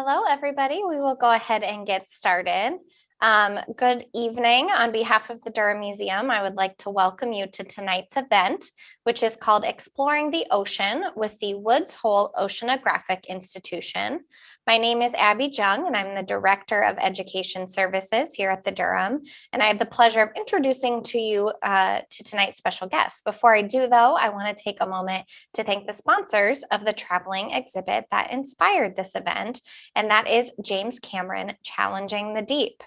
Hello, everybody. We will go ahead and get started. Good evening. On behalf of the Durham Museum, I would like to welcome you to tonight's event, which is called Exploring the Ocean with the Hole Oceanographic Institution. My name is Abby Jung, and I'm the Director of Education Services here at the Durham. And I have the pleasure of introducing to you to tonight's special guest. Before I do, though, I want to take a moment to thank the sponsors of the traveling exhibit that inspired this event, and that is James Cameron Challenging the Deep.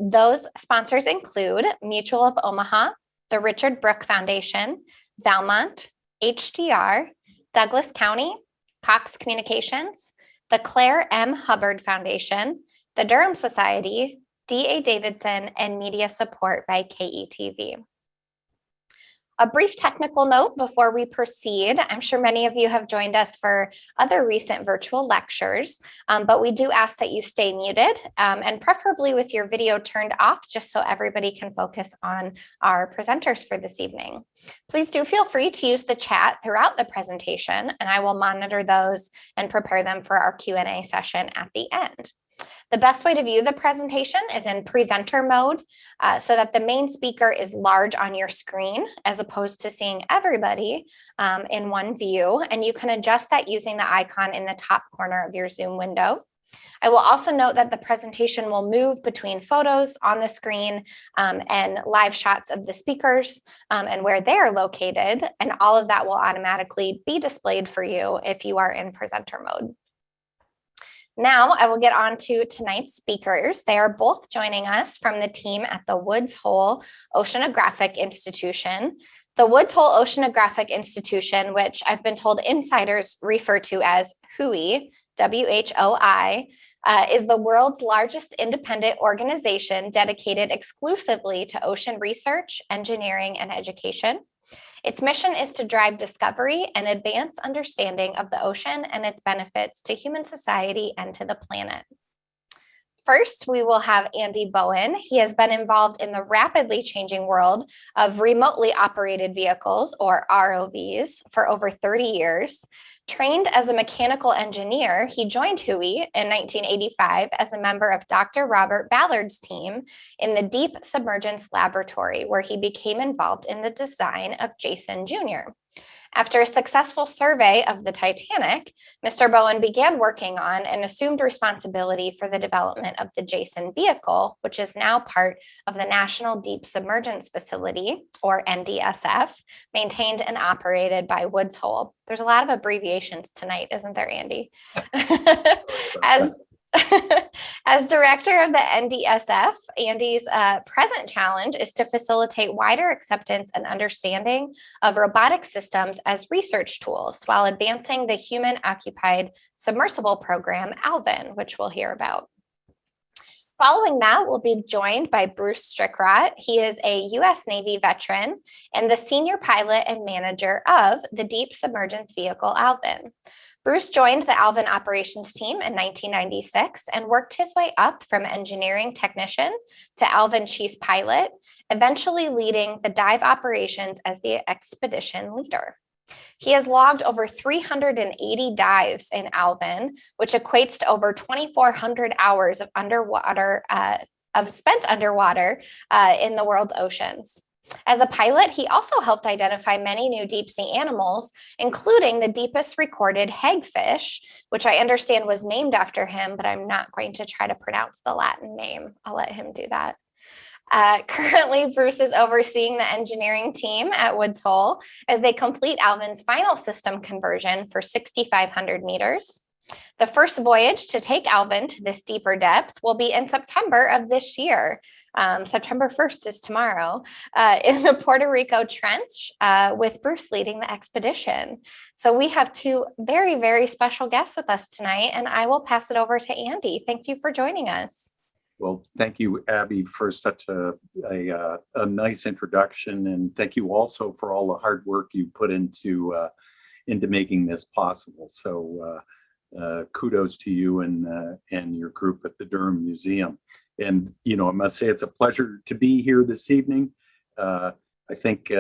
Those sponsors include Mutual of Omaha, the Richard Brooke Foundation, Valmont, HDR, Douglas County, Cox Communications, the Claire M. Hubbard Foundation, the Durham Society, D.A. Davidson, and media support by KETV. A brief technical note before we proceed. I'm sure many of you have joined us for other recent virtual lectures, but we do ask that you stay muted and preferably with your video turned off, just so everybody can focus on our presenters for this evening. Please do feel free to use the chat throughout the presentation, and I will monitor those and prepare them for our Q&A session at the end. The best way to view the presentation is in presenter mode so that the main speaker is large on your screen as opposed to seeing everybody in one view. And you can adjust that using the icon in the top corner of your Zoom window. I will also note that the presentation will move between photos on the screen and live shots of the speakers and where they are located. And all of that will automatically be displayed for you if you are in presenter mode. Now I will get on to tonight's speakers. They are both joining us from the team at the Hole Oceanographic Institution. The Hole Oceanographic Institution, which I've been told insiders refer to as WHOI, WHOI, is the world's largest independent organization dedicated exclusively to ocean research, engineering, and education. Its mission is to drive discovery and advance understanding of the ocean and its benefits to human society and to the planet. First, we will have Andy Bowen. He has been involved in the rapidly changing world of remotely operated vehicles, or ROVs, for over 30 years. Trained as a mechanical engineer, he joined WHOI in 1985 as a member of Dr. Robert Ballard's team in the Deep Submergence Laboratory, where he became involved in the design of Jason Jr. After a successful survey of the Titanic, Mr. Bowen began working on and assumed responsibility for the development of the Jason vehicle, which is now part of the National Deep Submergence Facility, or NDSF, maintained and operated by Woods Hole. There's a lot of abbreviations tonight, isn't there, Andy? As director of the NDSF, Andy's present challenge is to facilitate wider acceptance and understanding of robotic systems as research tools while advancing the human-occupied submersible program, 𝘈𝘭𝘷𝘪𝘯, which we'll hear about. Following that, we'll be joined by Bruce Strickrott. He is a U.S. Navy veteran and the senior pilot and manager of the Deep Submergence Vehicle 𝘈𝘭𝘆. Bruce joined the 𝘈𝘭𝘆 operations team in 1996 and worked his way up from engineering technician to 𝘈𝘭𝘆 chief pilot, eventually leading the dive operations as the expedition leader. He has logged over 380 dives in 𝘈𝘭𝘆, which equates to over 2,400 hours of spent underwater in the world's oceans. As a pilot, he also helped identify many new deep sea animals, including the deepest recorded hagfish, which I understand was named after him, but I'm not going to try to pronounce the Latin name. I'll let him do that. Currently, Bruce is overseeing the engineering team at Woods Hole as they complete 𝘈𝘭𝘆's final system conversion for 6,500 meters. The first voyage to take 𝘈𝘭𝘆 to this deeper depth will be in September of this year. September 1st is tomorrow, in the Puerto Rico Trench with Bruce leading the expedition. So we have two very, very special guests with us tonight, and I will pass it over to Andy. Thank you for joining us. Well, thank you, Abby, for such a nice introduction, and thank you also for all the hard work you put into making this possible. So kudos to you and your group at the Durham Museum. And, you know, I must say it's a pleasure to be here this evening. I think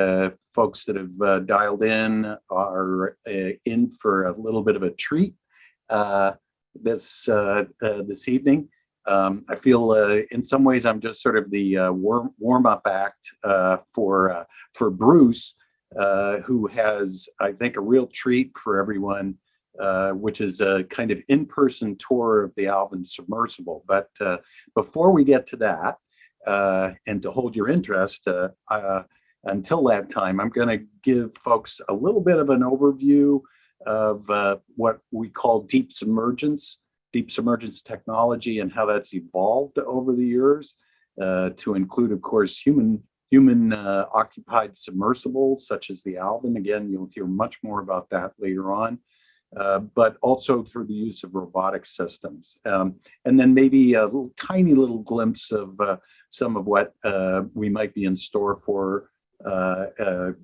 folks that have dialed in are in for a little bit of a treat. this evening. I feel in some ways I'm just sort of the warm-up act for Bruce, who has, I think, a real treat for everyone, which is a kind of in-person tour of the 𝘈𝘭𝘷𝘪𝘯 submersible. But before we get to that, and to hold your interest, until that time, I'm going to give folks a little bit of an overview of what we call deep submergence technology and how that's evolved over the years, to include, of course, human occupied submersibles such as the 𝘈𝘭𝘆. Again, you'll hear much more about that later on, but also through the use of robotic systems. And then maybe a tiny little glimpse of some of what we might be in store for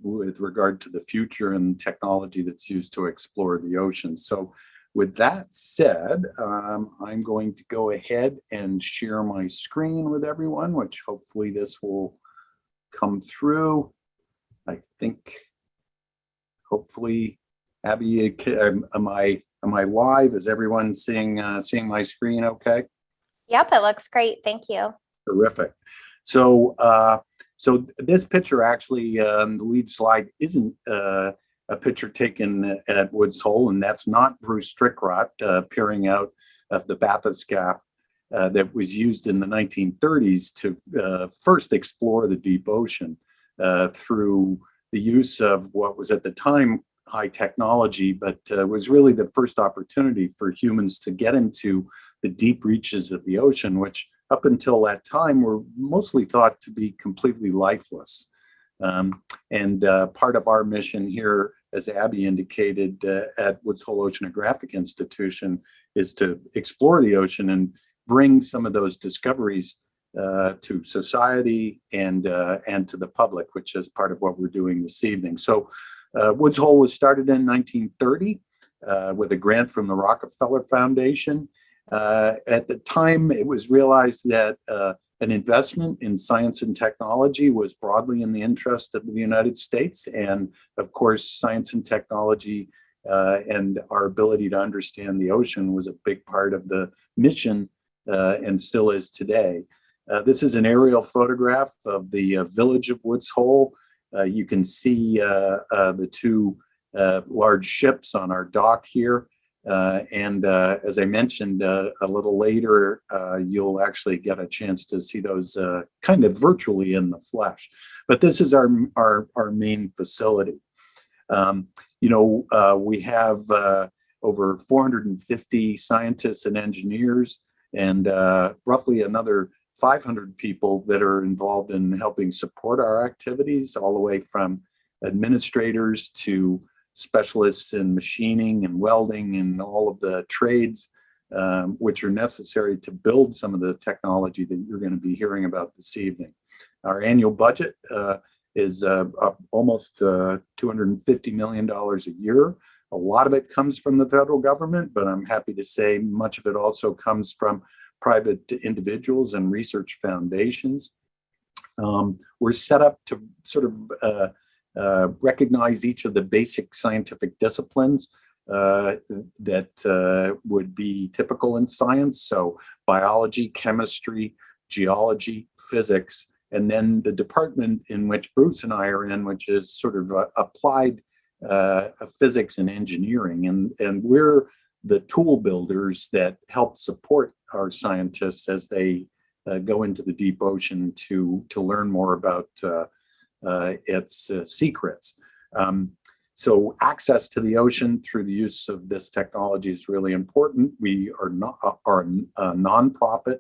with regard to the future and technology that's used to explore the ocean. So with that said, I'm going to go ahead and share my screen with everyone, which hopefully this will come through. I think hopefully, Abby, am I live? Is everyone seeing my screen okay? Yep, it looks great. Thank you. Terrific. So so this picture actually, the lead slide isn't a picture taken at Woods Hole, and that's not Bruce Strickrott peering out of the bathyscaphe that was used in the 1930s to first explore the deep ocean through the use of what was at the time high technology, but was really the first opportunity for humans to get into the deep reaches of the ocean, which up until that time were mostly thought to be completely lifeless. And part of our mission here, as Abby indicated, at Hole Oceanographic Institution, is to explore the ocean and bring some of those discoveries to society and to the public, which is part of what we're doing this evening. So Woods Hole was started in 1930 with a grant from the Rockefeller Foundation. At the time, it was realized that an investment in science and technology was broadly in the interest of the United States. And of course, science and technology and our ability to understand the ocean was a big part of the mission and still is today. This is an aerial photograph of the village of Woods Hole. You can see the two large ships on our dock here. And as I mentioned a little later, you'll actually get a chance to see those kind of virtually in the flesh. But this is our main facility. You know, we have over 450 scientists and engineers, and roughly another 500 people that are involved in helping support our activities, all the way from administrators to specialists in machining and welding and all of the trades which are necessary to build some of the technology that you're going to be hearing about this evening. Our annual budget is almost $250 million a year. A lot of it comes from the federal government, but I'm happy to say much of it also comes from private individuals and research foundations. We're set up to sort of recognize each of the basic scientific disciplines that would be typical in science. So biology, chemistry, geology, physics, and then the department in which Bruce and I are in, which is sort of applied physics and engineering. And we're the tool builders that help support our scientists as they go into the deep ocean to learn more about its secrets. So access to the ocean through the use of this technology is really important. We are not a nonprofit,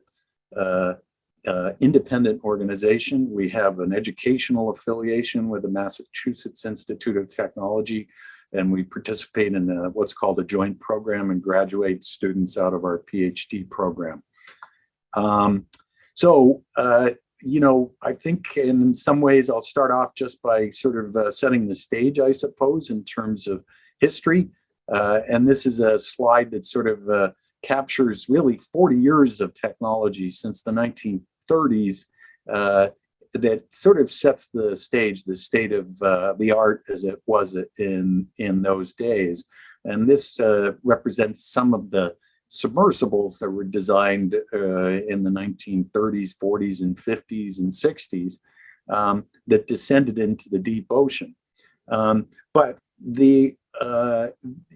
independent organization. We have an educational affiliation with the Massachusetts Institute of Technology, and we participate in what's called a joint program and graduate students out of our PhD program. You know, I think in some ways I'll start off just by sort of setting the stage, I suppose, in terms of history. And this is a slide that sort of captures really 40 years of technology since the 1930s that sort of sets the stage, the state of the art as it was in those days. And this represents some of the submersibles that were designed in the 1930s, 40s, and 50s and 60s that descended into the deep ocean. But the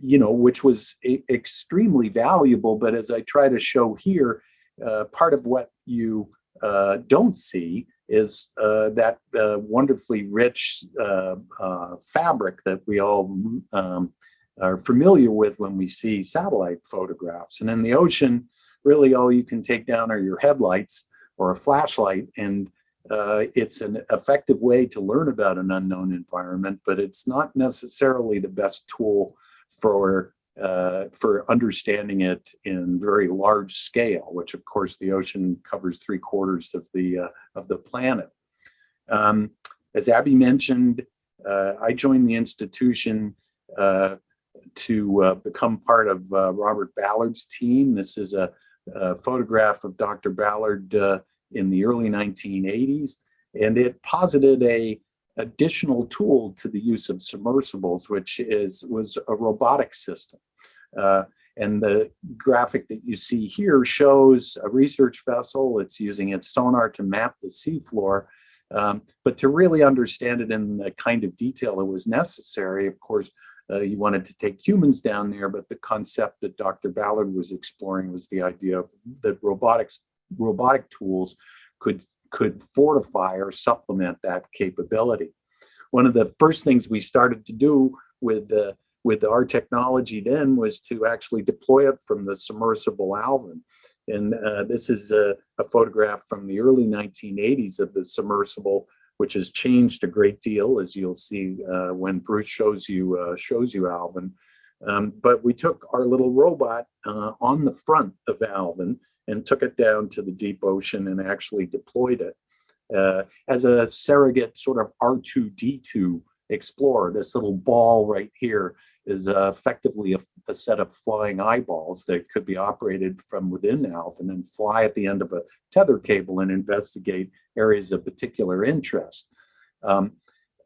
which was extremely valuable. But as I try to show here, part of what you don't see is that wonderfully rich fabric that we all are familiar with when we see satellite photographs. And in the ocean, really all you can take down are your headlights or a flashlight, and it's an effective way to learn about an unknown environment, but it's not necessarily the best tool for understanding it in very large scale, which of course the ocean covers 3/4 of the planet. As Abby mentioned, I joined the institution to become part of Robert Ballard's team. This is a photograph of Dr. Ballard in the early 1980s, and it posited a additional tool to the use of submersibles, which was a robotic system. And the graphic that you see here shows a research vessel. It's using its sonar to map the seafloor, but to really understand it in the kind of detail that was necessary, of course, you wanted to take humans down there, but the concept that Dr. Ballard was exploring was the idea that robotic tools could fortify or supplement that capability. One of the first things we started to do with our technology then was to actually deploy it from the submersible Alvin. And this is a photograph from the early 1980s of the submersible, which has changed a great deal, as you'll see when Bruce shows you Alvin. But we took our little robot on the front of Alvin and took it down to the deep ocean and actually deployed it as a surrogate sort of R2-D2 explorer. This little ball right here is effectively a set of flying eyeballs that could be operated from within Alvin and fly at the end of a tether cable and investigate areas of particular interest.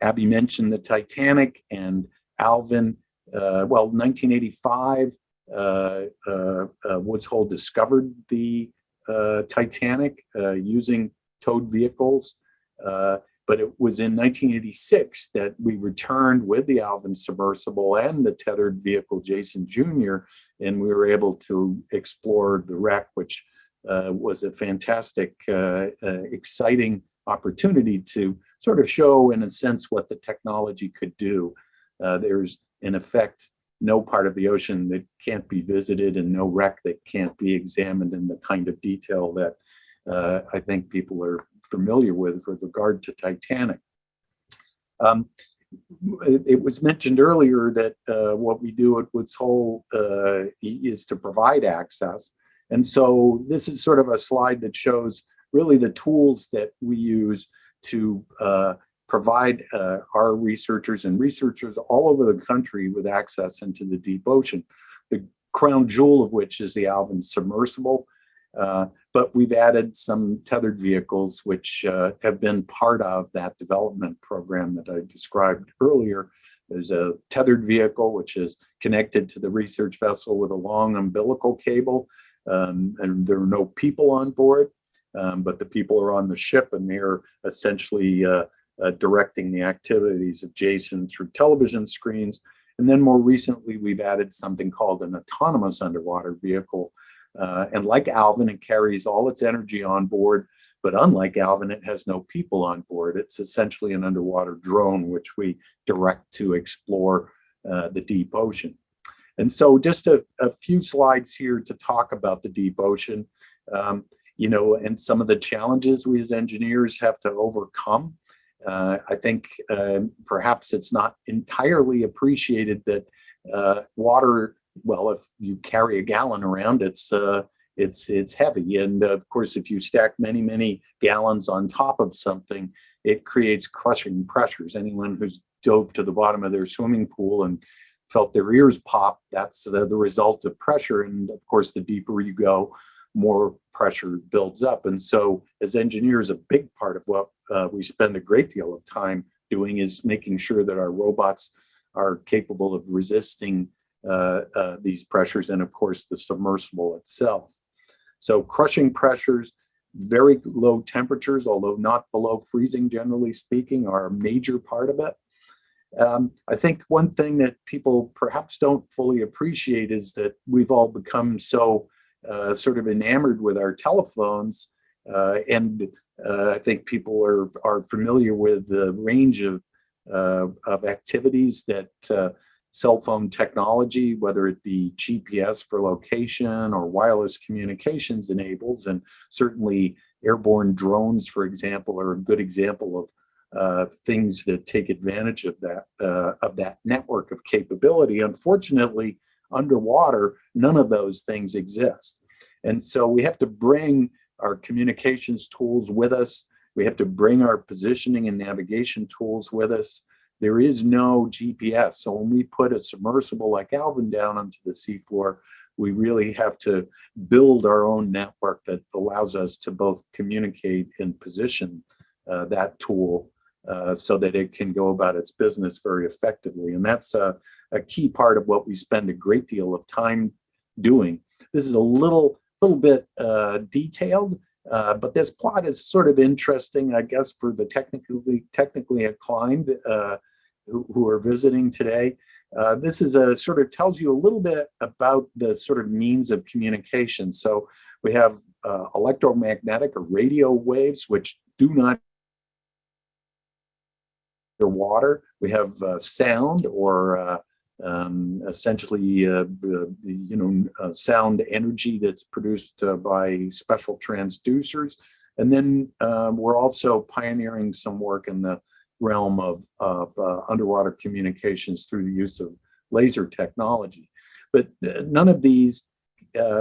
Abby mentioned the Titanic and Alvin. Well, 1985, Woods Hole discovered the Titanic using towed vehicles. But it was in 1986 that we returned with the Alvin submersible and the tethered vehicle Jason Jr., and we were able to explore the wreck, which was a fantastic, exciting opportunity to sort of show, in a sense, what the technology could do. There's, in effect, no part of the ocean that can't be visited and no wreck that can't be examined in the kind of detail that I think people are familiar with regard to Titanic. It was mentioned earlier that what we do at Woods Hole is to provide access. And so this is sort of a slide that shows really the tools that we use to provide our researchers and researchers all over the country with access into the deep ocean. The crown jewel of which is the Alvin submersible. But we've added some tethered vehicles which have been part of that development program that I described earlier. There's a tethered vehicle which is connected to the research vessel with a long umbilical cable, and there are no people on board, but the people are on the ship and they're essentially directing the activities of Jason through television screens. And then more recently, we've added something called an autonomous underwater vehicle. And like Alvin, it carries all its energy on board, but unlike Alvin, it has no people on board. It's essentially an underwater drone, which we direct to explore the deep ocean. And so just a few slides here to talk about the deep ocean, and some of the challenges we as engineers have to overcome. I think perhaps it's not entirely appreciated that water, well, if you carry a gallon around, it's heavy. And of course, if you stack many gallons on top of something, it creates crushing pressures. Anyone who's dove to the bottom of their swimming pool and felt their ears pop, that's the result of pressure. And of course, the deeper you go, more pressure builds up. And so as engineers, a big part of what we spend a great deal of time doing is making sure that our robots are capable of resisting these pressures, and of course the submersible itself. So crushing pressures, very low temperatures, although not below freezing generally speaking, are a major part of it. I think one thing that people perhaps don't fully appreciate is that we've all become so sort of enamored with our telephones, and I think people are familiar with the range of activities that cell phone technology, whether it be GPS for location or wireless communications, enables, and certainly airborne drones, for example, are a good example of things that take advantage of that network of capability. Unfortunately, underwater, none of those things exist. And so we have to bring our communications tools with us. We have to bring our positioning and navigation tools with us. There is no GPS. So when we put a submersible like Alvin down onto the seafloor, we really have to build our own network that allows us to both communicate and position that tool so that it can go about its business very effectively. And that's a key part of what we spend a great deal of time doing. This is a little bit detailed, but this plot is sort of interesting, I guess, for the technically inclined who are visiting today. This is sort of tells you a little bit about the sort of means of communication. So we have electromagnetic or radio waves, which do not water. We have sound, or essentially sound energy that's produced by special transducers. And then we're also pioneering some work in the realm of underwater communications through the use of laser technology. But none of these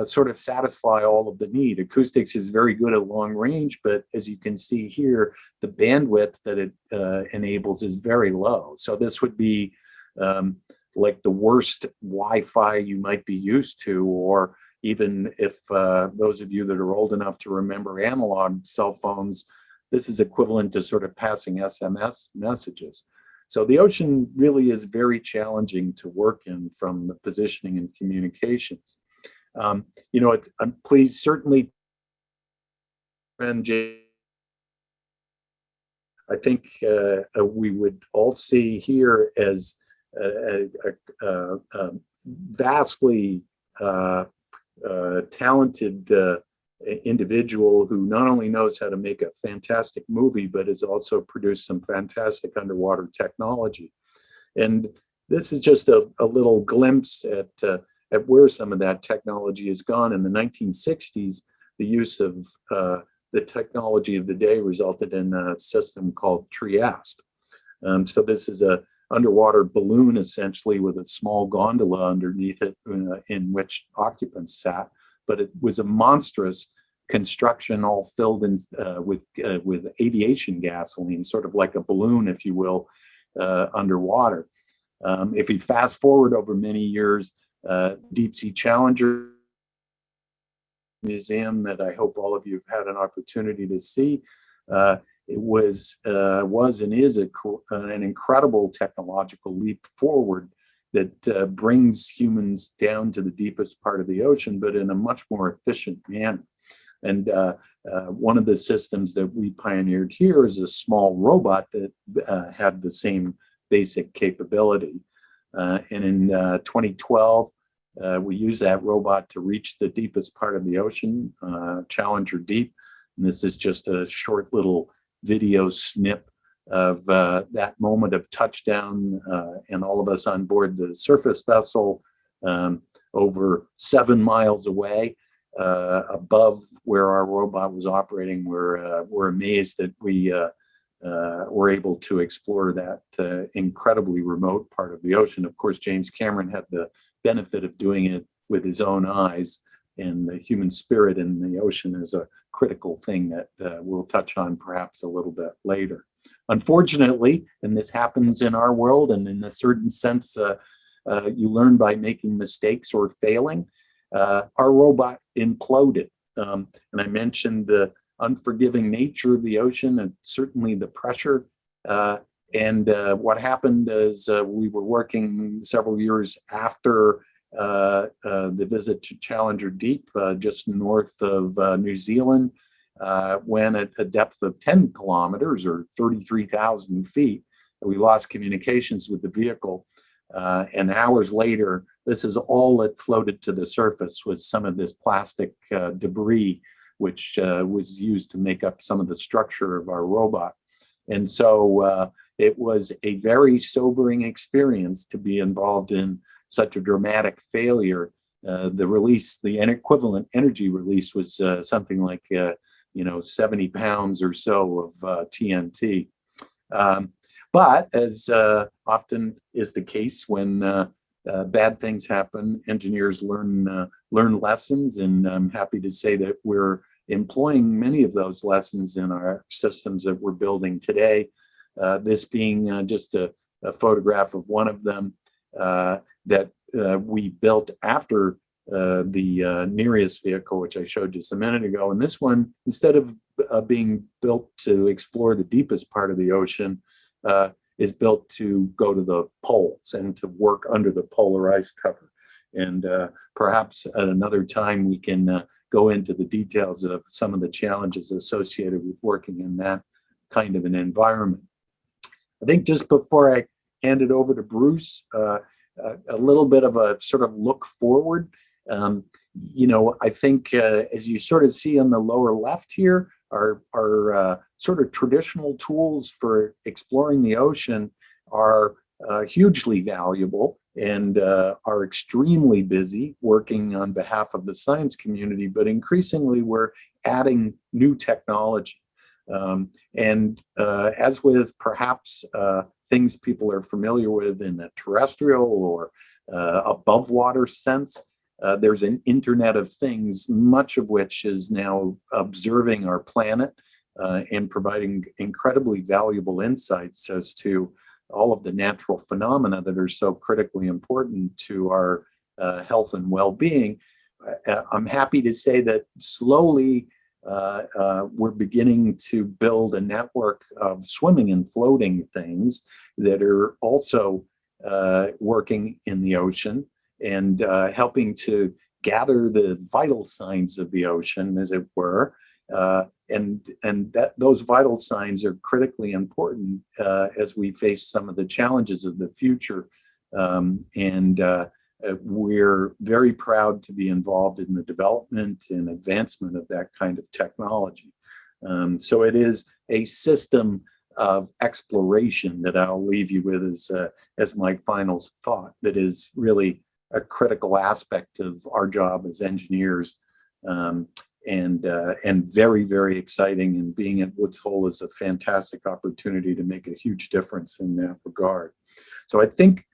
sort of satisfy all of the need. Acoustics is very good at long range, but as you can see here, the bandwidth that it enables is very low. So this would be like the worst Wi-Fi you might be used to, or even if those of you that are old enough to remember analog cell phones, this is equivalent to sort of passing SMS messages. So the ocean really is very challenging to work in from the positioning and communications. I'm pleased, certainly, I think we would all see here as a vastly talented individual who not only knows how to make a fantastic movie, but has also produced some fantastic underwater technology. And this is just a little glimpse at where some of that technology has gone. In the 1960s, the use of the technology of the day resulted in a system called Trieste. So this is a underwater balloon, essentially, with a small gondola underneath it in which occupants sat. But it was a monstrous construction, all filled in with aviation gasoline, sort of like a balloon, if you will, underwater. If we fast forward over many years, Deep Sea Challenger Museum that I hope all of you have had an opportunity to see. It was and is an incredible technological leap forward that brings humans down to the deepest part of the ocean, but in a much more efficient manner. And one of the systems that we pioneered here is a small robot that had the same basic capability. And in 2012, we used that robot to reach the deepest part of the ocean, Challenger Deep. And this is just a short little video snip of that moment of touchdown and all of us on board the surface vessel over 7 miles away above where our robot was operating. We're amazed that we were able to explore that incredibly remote part of the ocean. Of course, James Cameron had the benefit of doing it with his own eyes, and the human spirit in the ocean is a critical thing that we'll touch on perhaps a little bit later. Unfortunately, and this happens in our world, and in a certain sense, you learn by making mistakes or failing. Our robot imploded. And I mentioned the unforgiving nature of the ocean and certainly the pressure. And what happened is we were working several years after the visit to Challenger Deep, just north of New Zealand, when at a depth of 10 kilometers or 33,000 feet, we lost communications with the vehicle. And hours later, this is all that floated to the surface was some of this plastic debris, which was used to make up some of the structure of our robot. And so it was a very sobering experience to be involved in such a dramatic failure. The release, the equivalent energy release was something like 70 pounds or so of TNT. But as often is the case when bad things happen, engineers learn lessons, and I'm happy to say that we're employing many of those lessons in our systems that we're building today. This being just a photograph of one of them that we built after the Nereus vehicle, which I showed just a minute ago. And this one, instead of being built to explore the deepest part of the ocean, is built to go to the poles and to work under the polar ice cover. And perhaps at another time we can go into the details of some of the challenges associated with working in that kind of an environment. I think just before I hand it over to Bruce, a little bit of a sort of look forward. I think as you sort of see on the lower left here, our sort of traditional tools for exploring the ocean are hugely valuable and are extremely busy working on behalf of the science community, but increasingly we're adding new technology. As with perhaps things people are familiar with in the terrestrial or above water sense, there's an Internet of Things, much of which is now observing our planet and providing incredibly valuable insights as to all of the natural phenomena that are so critically important to our health and well-being. I'm happy to say that slowly we're beginning to build a network of swimming and floating things that are also working in the ocean and helping to gather the vital signs of the ocean, as it were. Those vital signs are critically important as we face some of the challenges of the future. We're very proud to be involved in the development and advancement of that kind of technology. So it is a system of exploration that I'll leave you with as my final thought that is really a critical aspect of our job as engineers, and very, very exciting. And being at Woods Hole is a fantastic opportunity to make a huge difference in that regard. So I think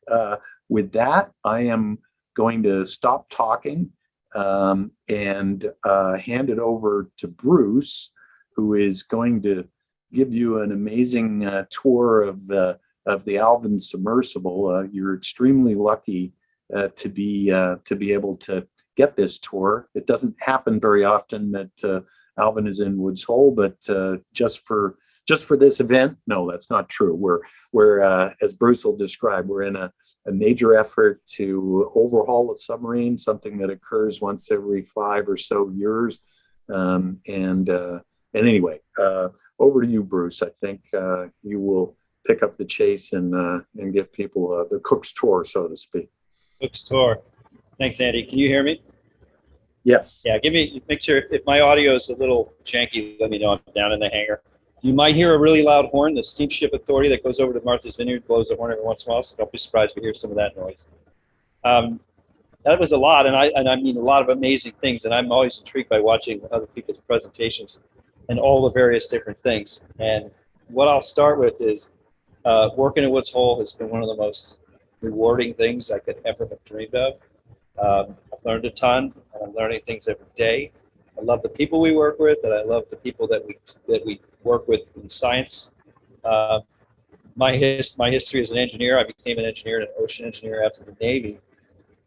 with that, I am going to stop talking and hand it over to Bruce, who is going to give you an amazing tour of the Alvin submersible. You're extremely lucky to be able to get this tour. It doesn't happen very often that Alvin is in Woods Hole, but just for this event, no, that's not true. We're as Bruce will describe, we're in a major effort to overhaul a submarine, something that occurs once every 5 or so years. Anyway, over to you, Bruce. I think you will pick up the chase and give people the cook's tour, so to speak. Cook's tour. Thanks, Andy. Can you hear me? Yes. Yeah, make sure if my audio is a little janky, let me know. I'm down in the hangar. You might hear a really loud horn. The Steamship Authority that goes over to Martha's Vineyard blows a horn every once in a while, so don't be surprised if you hear some of that noise. That was a lot, and I mean a lot of amazing things, and I'm always intrigued by watching other people's presentations and all the various different things. And what I'll start with is working at Woods Hole has been one of the most rewarding things I could ever have dreamed of. I've learned a ton, and I'm learning things every day. I love the people we work with, and I love the people that we work with in science. My history as an engineer, I became an engineer and an ocean engineer after the Navy.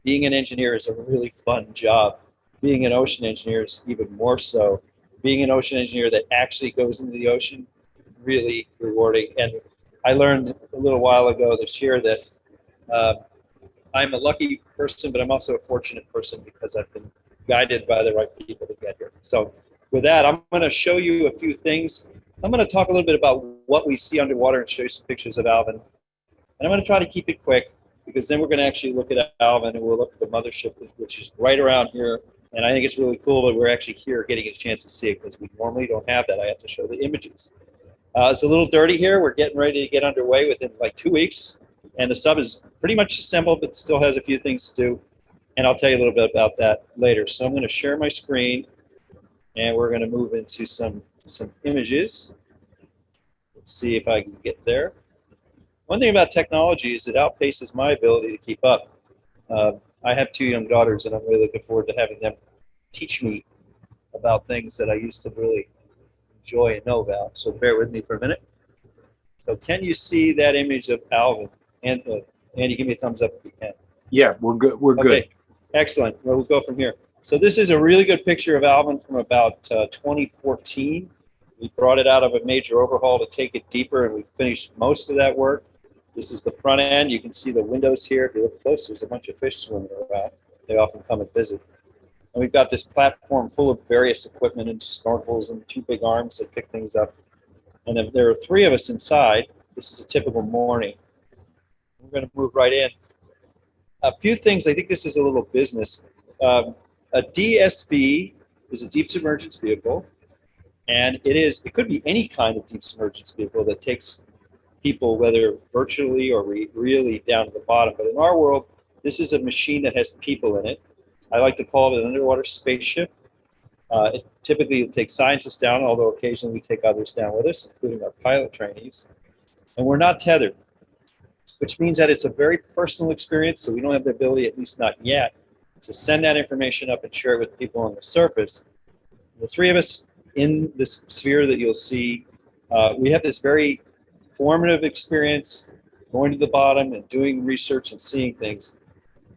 Being an engineer is a really fun job. Being an ocean engineer is even more so. Being an ocean engineer that actually goes into the ocean, really rewarding. And I learned a little while ago this year that I'm a lucky person, but I'm also a fortunate person because I've been guided by the right people to get here. So with that, I'm going to show you a few things. I'm going to talk a little bit about what we see underwater and show you some pictures of Alvin. And I'm going to try to keep it quick because then we're going to actually look at Alvin and we'll look at the mothership, which is right around here. And I think it's really cool that we're actually here getting a chance to see it because we normally don't have that. I have to show the images. It's a little dirty here. We're getting ready to get underway within like 2 weeks. And the sub is pretty much assembled, but still has a few things to do. And I'll tell you a little bit about that later. So I'm going to share my screen, and we're going to move into some images. Let's see if I can get there. One thing about technology is it outpaces my ability to keep up. I have 2 young daughters, and I'm really looking forward to having them teach me about things that I used to really enjoy and know about. So bear with me for a minute. So can you see that image of Alvin? And Andy, give me a thumbs up if you can. Yeah, we're good. We're good. Okay, excellent. Well, we'll go from here. So this is a really good picture of Alvin from about 2014. We brought it out of a major overhaul to take it deeper, and we finished most of that work. This is the front end. You can see the windows here. If you look close, there's a bunch of fish swimming around. They often come and visit. And we've got this platform full of various equipment and snorkels and 2 big arms that pick things up. And then there are 3 of us inside. This is a typical morning. We're going to move right in. A few things. I think this is a little business. A DSV is a deep submergence vehicle. And it could be any kind of deep submergence vehicle that takes people, whether virtually or really down to the bottom. But in our world, this is a machine that has people in it. I like to call it an underwater spaceship. Typically, it takes scientists down, although occasionally we take others down with us, including our pilot trainees. And we're not tethered, which means that it's a very personal experience, so we don't have the ability, at least not yet, to send that information up and share it with people on the surface. The 3 of us in this sphere that you'll see, we have this very formative experience going to the bottom and doing research and seeing things.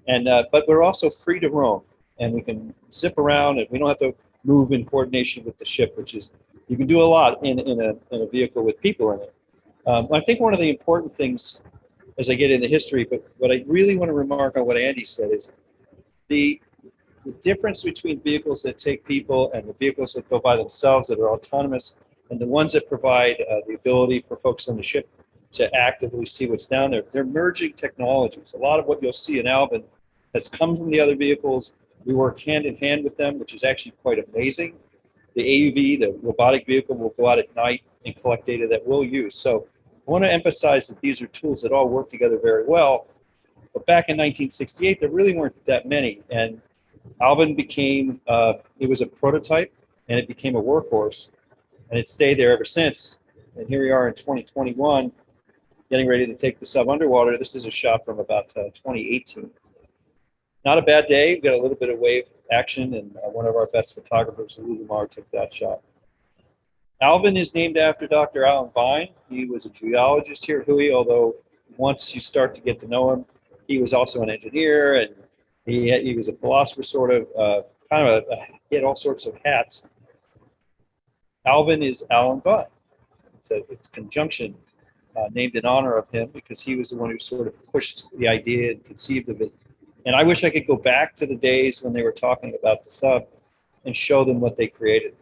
And but we're also free to roam, and we can zip around, and we don't have to move in coordination with the ship, which is, you can do a lot in a vehicle with people in it. I think one of the important things as I get into history, but what I really want to remark on what Andy said is the difference between vehicles that take people and the vehicles that go by themselves that are autonomous, and the ones that provide the ability for folks on the ship to actively see what's down there. They're merging technologies. A lot of what you'll see in Alvin has come from the other vehicles. We work hand in hand with them, which is actually quite amazing. The AUV, the robotic vehicle, will go out at night and collect data that we'll use. So I want to emphasize that these are tools that all work together very well. But back in 1968, there really weren't that many. And Alvin became, it was a prototype, and it became a workhorse. And it stayed there ever since. And here we are in 2021, getting ready to take the sub underwater. This is a shot from about 2018. Not a bad day. We've got a little bit of wave action, and one of our best photographers, 𝘈𝘭𝘷𝘪𝘯, took that shot. Alvin is named after Dr. Alan Vine. He was a geologist here at WHOI, although once you start to get to know him, he was also an engineer, and he was a philosopher, sort of, he had all sorts of hats. Alvin is Alan Vine. It's a conjunction named in honor of him because he was the one who sort of pushed the idea and conceived of it. And I wish I could go back to the days when they were talking about the sub and show them what they created.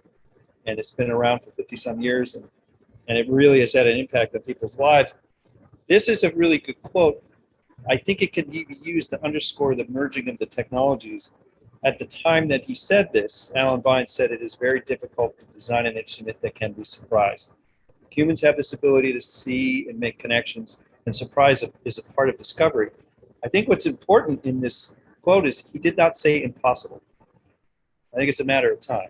And it's been around for 50-some years, and it really has had an impact on people's lives. This is a really good quote. I think it can be used to underscore the merging of the technologies. At the time that he said this, Alan Vine said it is very difficult to design an instrument that can be surprised. Humans have this ability to see and make connections, and surprise is a part of discovery. I think what's important in this quote is he did not say impossible. I think it's a matter of time.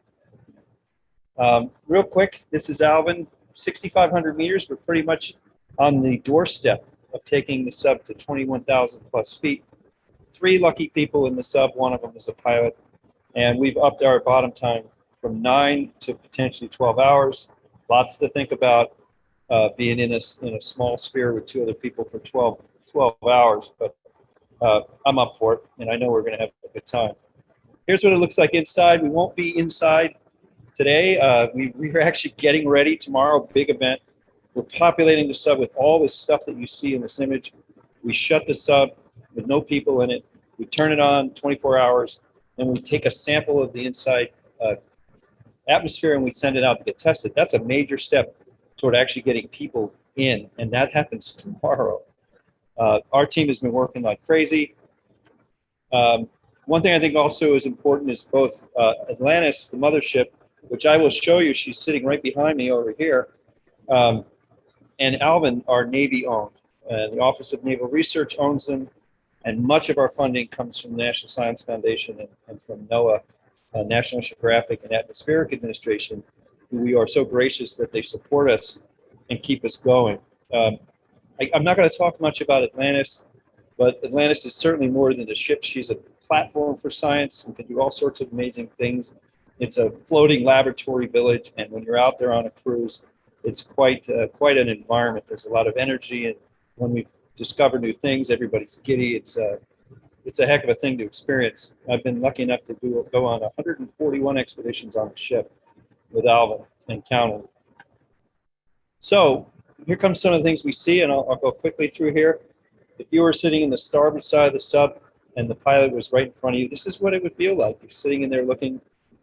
Real quick, this is Alvin, 6,500 meters. We're pretty much on the doorstep of taking the sub to 21,000 plus feet. 3 lucky people in the sub, one of them is a pilot, and we've upped our bottom time from 9 to potentially 12 hours. Lots to think about being in a small sphere with 2 other people for 12 hours, but I'm up for it, and I know we're going to have a good time. Here's what it looks like inside. We won't be inside today. We're actually getting ready tomorrow, big event. We're populating the sub with all this stuff that you see in this image. We shut the sub. with no people in it. We turn it on 24 hours, and we take a sample of the inside atmosphere and we send it out to get tested. That's a major step toward actually getting people in, and that happens tomorrow. Our team has been working like crazy. One thing I think also is important is both Atlantis, the mothership, which I will show you, she's sitting right behind me over here, and Alvin are Navy owned. The Office of Naval Research owns them, and much of our funding comes from the National Science Foundation and from NOAA, National Oceanographic and Atmospheric Administration, who we are so gracious that they support us and keep us going. I'm not going to talk much about Atlantis, but Atlantis is certainly more than a ship. She's a platform for science. We can do all sorts of amazing things. It's a floating laboratory village, and when you're out there on a cruise, it's quite an environment. There's a lot of energy, and when we discover new things, everybody's giddy. It's a heck of a thing to experience. I've been lucky enough to go on 141 expeditions on the ship with Alvin and counting. So here comes some of the things we see, and I'll go quickly through here. If you were sitting in the starboard side of the sub and the pilot was right in front of you, this is what it would feel like. You're sitting in there looking,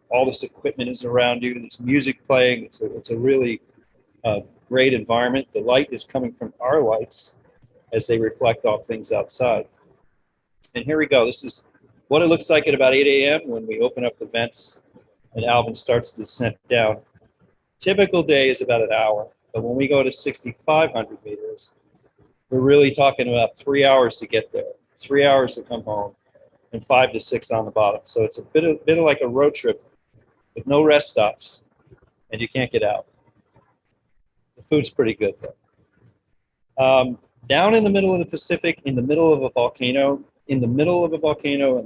all this equipment is around you, there's music playing. It's a really great environment. The light is coming from our lights as they reflect off things outside. And here we go. This is what it looks like at about 8 a.m. when we open up the vents and Alvin starts to descent down. Typical day is about an hour, but when we go to 6,500 meters, we're really talking about 3 hours to get there, 3 hours to come home, and 5 to 6 on the bottom. So it's a bit of like a road trip with no rest stops, and you can't get out. The food's pretty good though. Down in the middle of the Pacific, in the middle of a volcano, in the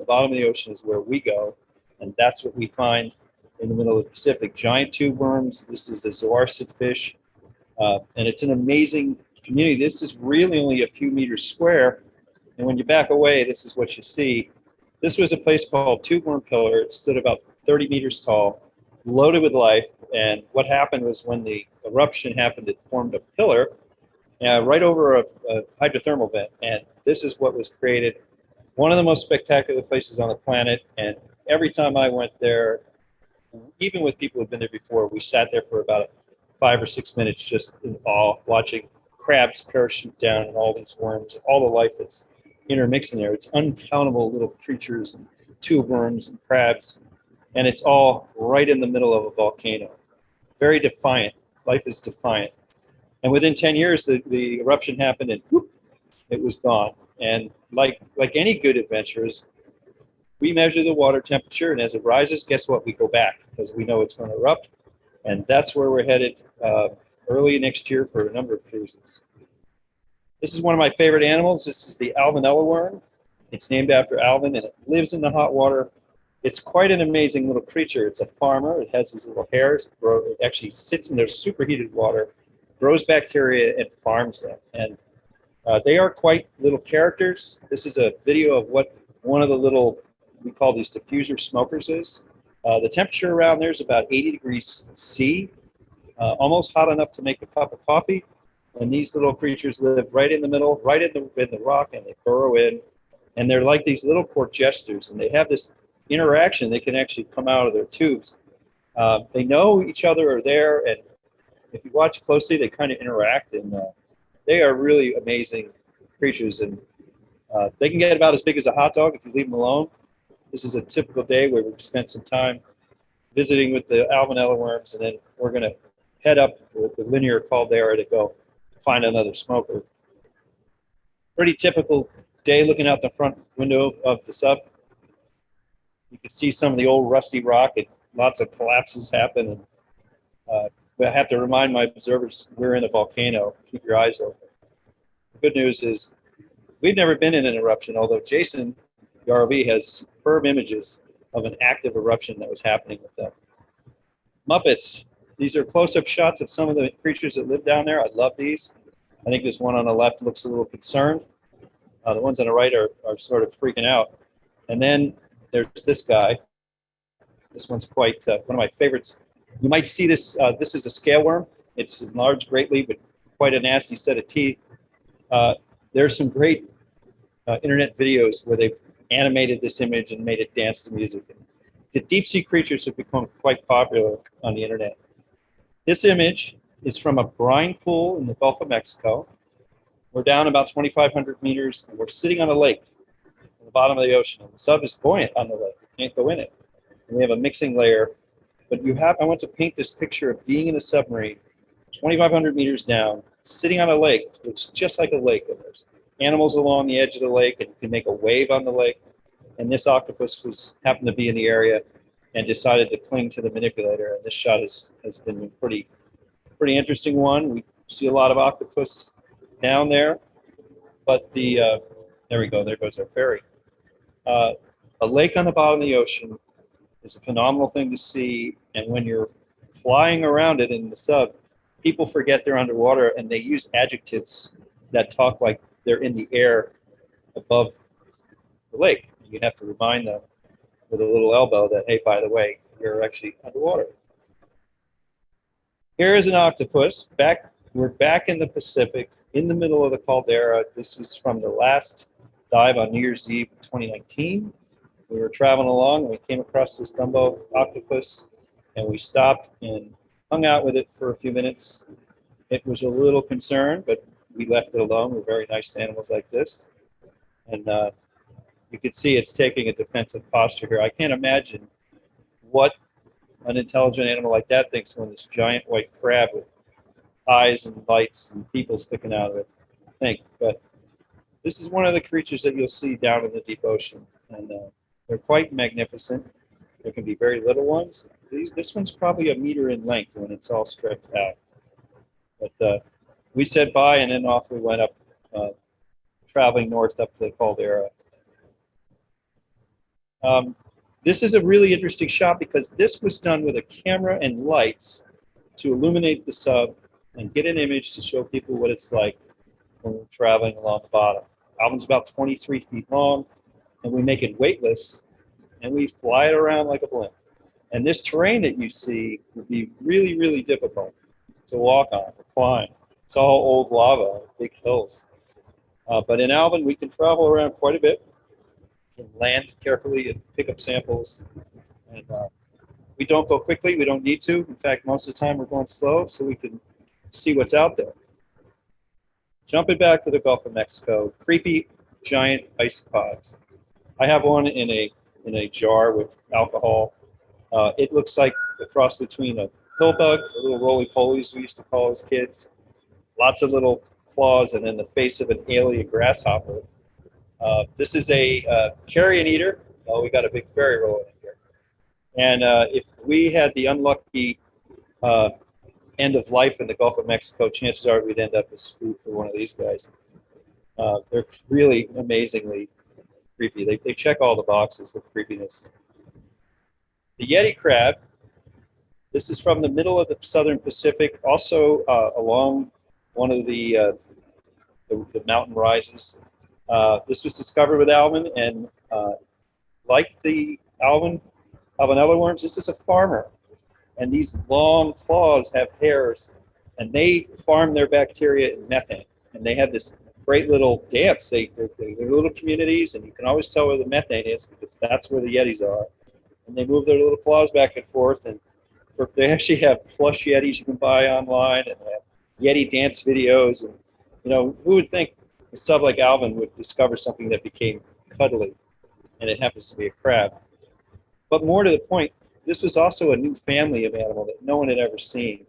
bottom of the ocean is where we go, and that's what we find in the middle of the Pacific. Giant tube worms. This is a zoarcid fish, and it's an amazing community. This is really only a few meters square, and when you back away, this is what you see. This was a place called Tube Worm Pillar. It stood about 30 meters tall, loaded with life, and what happened was when the eruption happened, it formed a pillar right over a hydrothermal vent, and this is what was created. One of the most spectacular places on the planet, and every time I went there, even with people who've been there before, we sat there for about 5 or 6 minutes just in awe, watching crabs parachute down and all these worms, all the life that's intermixed in there. It's uncountable little creatures and tube worms and crabs, and it's all right in the middle of a volcano. Very defiant. Life is defiant. And within 10 years, the eruption happened, and whoop, it was gone. And like any good adventurers, we measure the water temperature, and as it rises, guess what? We go back because we know it's going to erupt, and that's where we're headed early next year for a number of cruises. This is one of my favorite animals. This is the Alvin 𝘈𝘭𝘷𝘪𝘯. It's named after Alvin, and it lives in the hot water. It's quite an amazing little creature. It's a farmer. It has these little hairs. It actually sits in their superheated water, grows bacteria, and farms them. And they are quite little characters. This is a video of what one of the little, we call these diffuser smokers is. The temperature around there is about 80 degrees C, almost hot enough to make a cup of coffee. And these little creatures live right in the middle, right in the rock, and they burrow in. And they're like these little portgesters, and they have this interaction. They can actually come out of their tubes. They know each other are there, and if you watch closely, they kind of interact, and they are really amazing creatures. And they can get about as big as a hot dog if you leave them alone. This is a typical day where we've spent some time visiting with the Alvin 𝘈𝘭𝘆𝘆𝑚, and then we're going to head up with the linear caldera to go find another smoker. Pretty typical day looking out the front window of the sub. You can see some of the old rusty rock, and lots of collapses happen. And I have to remind my observers we're in a volcano. Keep your eyes open. The good news is we've never been in an eruption, although Jason, the ROV, has superb images of an active eruption that was happening with them. Muppets. These are close-up shots of some of the creatures that live down there. I love these. I think this one on the left looks a little concerned. The ones on the right are sort of freaking out. And then there's this guy. This one's quite one of my favorites. You might see this. This is a scale worm. It's enlarged greatly, but quite a nasty set of teeth. There's some great internet videos where they've animated this image and made it dance to music. The deep sea creatures have become quite popular on the internet. This image is from a brine pool in the Gulf of Mexico. We're down about 2,500 meters, and we're sitting on a lake at the bottom of the ocean. And the sub is buoyant on the lake. You can't go in it. And we have a mixing layer. But I want to paint this picture of being in a submarine, 2,500 meters down, sitting on a lake. It looks just like a lake. And there's animals along the edge of the lake, and you can make a wave on the lake. And this octopus happened to be in the area and decided to cling to the manipulator. And this shot has been a pretty interesting one. We see a lot of octopus down there, but there we go. There goes our ferry. A lake on the bottom of the ocean is a phenomenal thing to see. And when you're flying around it in the sub, people forget they're underwater, and they use adjectives that talk like they're in the air above the lake. You have to remind them with a little elbow that, hey, by the way, you're actually underwater. Here is an octopus. We're back in the Pacific, in the middle of the caldera. This was from the last dive on New Year's Eve 2019. We were traveling along, and we came across this Dumbo octopus, and we stopped and hung out with it for a few minutes. It was a little concerned, but we left it alone. We're very nice to animals like this. And you can see it's taking a defensive posture here. I can't imagine what an intelligent animal like that thinks when this giant white crab with eyes and lights and people sticking out of it think. But this is one of the creatures that you'll see down in the deep ocean. And they're quite magnificent. There can be very little ones. This one's probably a meter in length when it's all stretched out. But we said bye, and then off we went up, traveling north up the caldera. This is a really interesting shot because this was done with a camera and lights to illuminate the sub and get an image to show people what it's like when we're traveling along the bottom. Alvin's about 23 feet long, and we make it weightless, and we fly it around like a blimp. And this terrain that you see would be really, really difficult to walk on or climb. It's all old lava, big hills. But in Alvin, we can travel around quite a bit and land carefully and pick up samples. And we don't go quickly. We don't need to. In fact, most of the time we're going slow so we can see what's out there. Jumping back to the Gulf of Mexico, creepy giant isopods. I have one in a jar with alcohol. It looks like a cross between a pill bug, the little roly-polies we used to call as kids, lots of little claws, and then the face of an alien grasshopper. This is a carrion eater. Oh, we got a big ferry rolling in here. And if we had the unlucky end of life in the Gulf of Mexico, chances are we'd end up as food for one of these guys. They're really amazingly creepy. They check all the boxes of creepiness. The Yeti crab, this is from the middle of the southern Pacific, also along one of the mountain rises. This was discovered with Alvin, and like the Alvin worms, this is a farmer. And these long claws have hairs, and they farm their bacteria in methane. And they have this great little dance. They're little communities, and you can always tell where the methane is because that's where the Yetis are. And they move their little claws back and forth. And they actually have plush Yetis you can buy online, and they have Yeti dance videos. And who would think a sub like Alvin would discover something that became cuddly, and it happens to be a crab. But more to the point, this was also a new family of animal that no one had ever seen.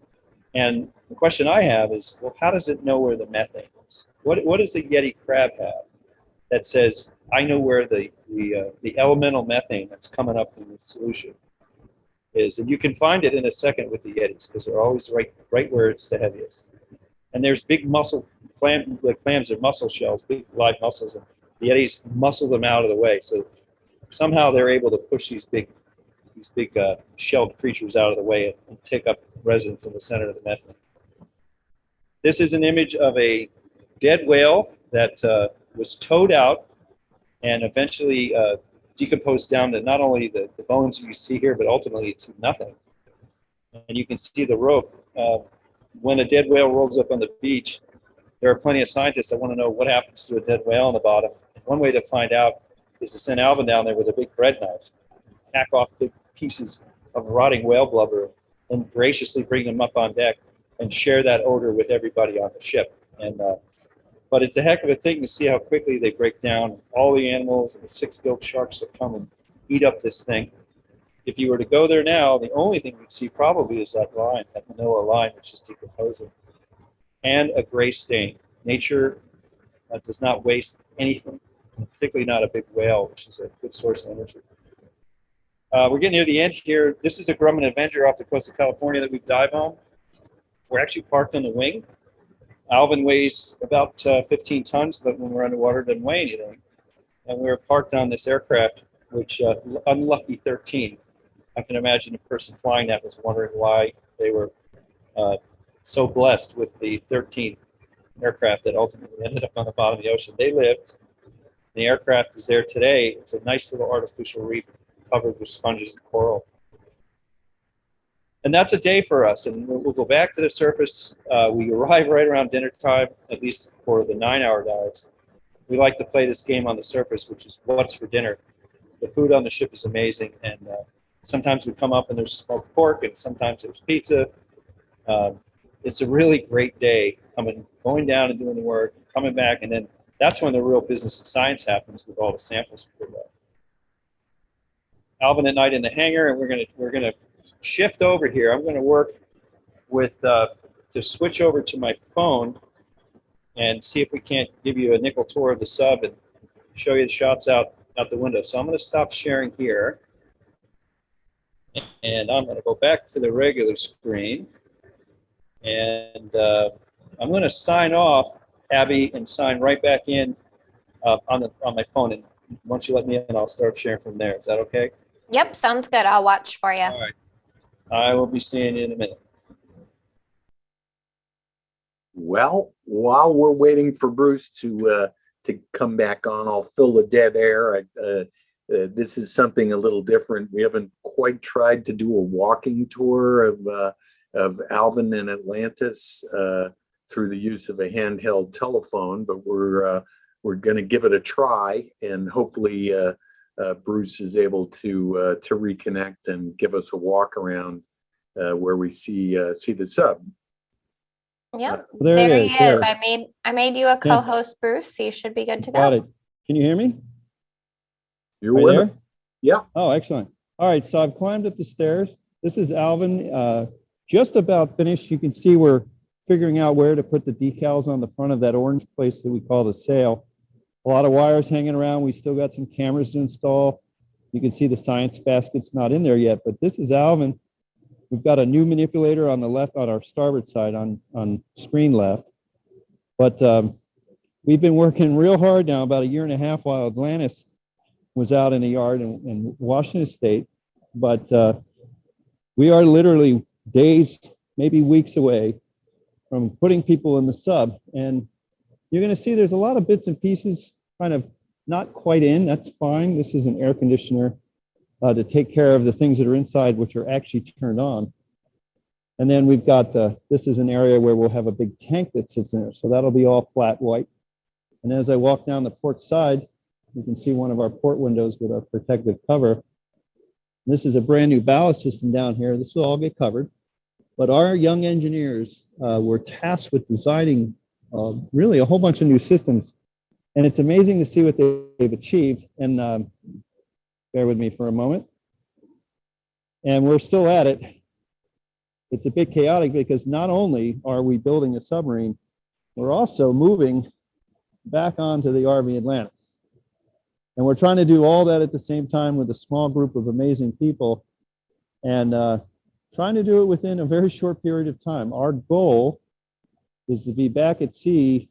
And the question I have is, well, how does it know where the methane is? What does a Yeti crab have that says, I know where the elemental methane that's coming up in the solution is? And you can find it in a second with the Yetis because they're always right where it's the heaviest. And there's big muscle, the clams are mussel shells, big live mussels, and the Yetis muscle them out of the way. So somehow they're able to push these big shelled creatures out of the way and take up residence in the center of the methane. This is an image of a dead whale that was towed out and eventually decomposed down to not only the bones you see here, but ultimately to nothing. And you can see the rope. When a dead whale rolls up on the beach, there are plenty of scientists that want to know what happens to a dead whale on the bottom. one way to find out is to send Alvin down there with a big bread knife, hack off big pieces of rotting whale blubber, and graciously bring them up on deck and share that odor with everybody on the ship. And but it's a heck of a thing to see how quickly they break down all the animals and the six-billed sharks that come and eat up this thing. If you were to go there now, the only thing you'd see probably is that line, that manila line, which is decomposing, and a gray stain. Nature does not waste anything, particularly not a big whale, which is a good source of energy. We're getting near the end here. This is a Grumman Avenger off the coast of California that we dive on. We're actually parked on the wing. Alvin weighs about 15 tons, but when we're underwater, it doesn't weigh anything. And we're parked on this aircraft, which unlucky 13. I can imagine a person flying that was wondering why they were so blessed with the 13 aircraft that ultimately ended up on the bottom of the ocean. They lived. The aircraft is there today. It's a nice little artificial reef covered with sponges and coral. And that's a day for us. And we'll go back to the surface. We arrive right around dinner time, at least for the 9-hour dives. We like to play this game on the surface, which is what's for dinner. The food on the ship is amazing. And sometimes we come up and there's smoked pork, and sometimes there's pizza. It's a really great day going down and doing the work, coming back, and then that's when the real business and science happens with all the samples we put up. Alvin at night in the hangar, and we're gonna shift over here. I'm gonna work with to switch over to my phone and see if we can't give you a nickel tour of the sub and show you the shots out the window. So I'm gonna stop sharing here, and I'm gonna go back to the regular screen, and I'm gonna sign off, Abby, and sign right back in on my phone. And once you let me in, I'll start sharing from there. Is that okay? Yep, sounds good. I'll watch for you. All right. I will be seeing you in a minute. Well, while we're waiting for Bruce to come back on, I'll fill the dead air. This is something a little different. We haven't quite tried to do a walking tour of Alvin and Atlantis through the use of a handheld telephone, but we're going to give it a try, and hopefully Bruce is able to reconnect and give us a walk around where we see the sub. Yep, There there it he is. is. I made you a co-host, Bruce, so you should be good to Got go. it. Can you hear me? You're Are you with there? us. Yeah. Oh, excellent. All right, so I've climbed up the stairs. This is Alvin, just about finished. You can see we're figuring out where to put the decals on the front of that orange place that we call the sail. A lot of wires hanging around. We still got some cameras to install. You can see the science basket's not in there yet, but this is Alvin. We've got a new manipulator on the left, on our starboard side, on screen left. But we've been working real hard now, about a year and a half, while Atlantis was out in the yard in Washington State. But we are literally days, maybe weeks away from putting people in the sub. And you're going to see there's a lot of bits and pieces kind of not quite in. That's fine. This is an air conditioner to take care of the things that are inside, which are actually turned on. And then we've got, this is an area where we'll have a big tank that sits in there. So that'll be all flat white. And as I walk down the port side, you can see one of our port windows with our protective cover. This is a brand new ballast system down here. This will all get covered. But our young engineers were tasked with designing really a whole bunch of new systems. And it's amazing to see what they've achieved. And bear with me for a moment. And we're still at it. It's a bit chaotic because not only are we building a submarine, we're also moving back onto the RV Atlantis. And we're trying to do all that at the same time with a small group of amazing people, and trying to do it within a very short period of time. Our goal is to be back at sea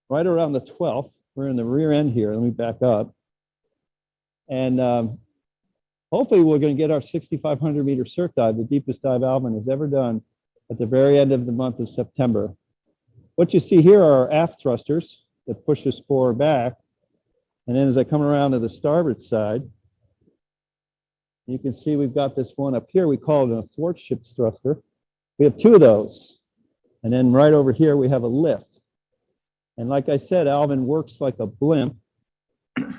right around the 12th. We're in the rear end here. Let me back up. And hopefully we're going to get our 6,500 meter circ dive, the deepest dive Alvin has ever done, at the very end of the month of September. What you see here are our aft thrusters that push us forward back. And then as I come around to the starboard side, you can see we've got this one up here. We call it an athwartship thruster. We have two of those. And then right over here, we have a lift. And like I said, Alvin works like a blimp.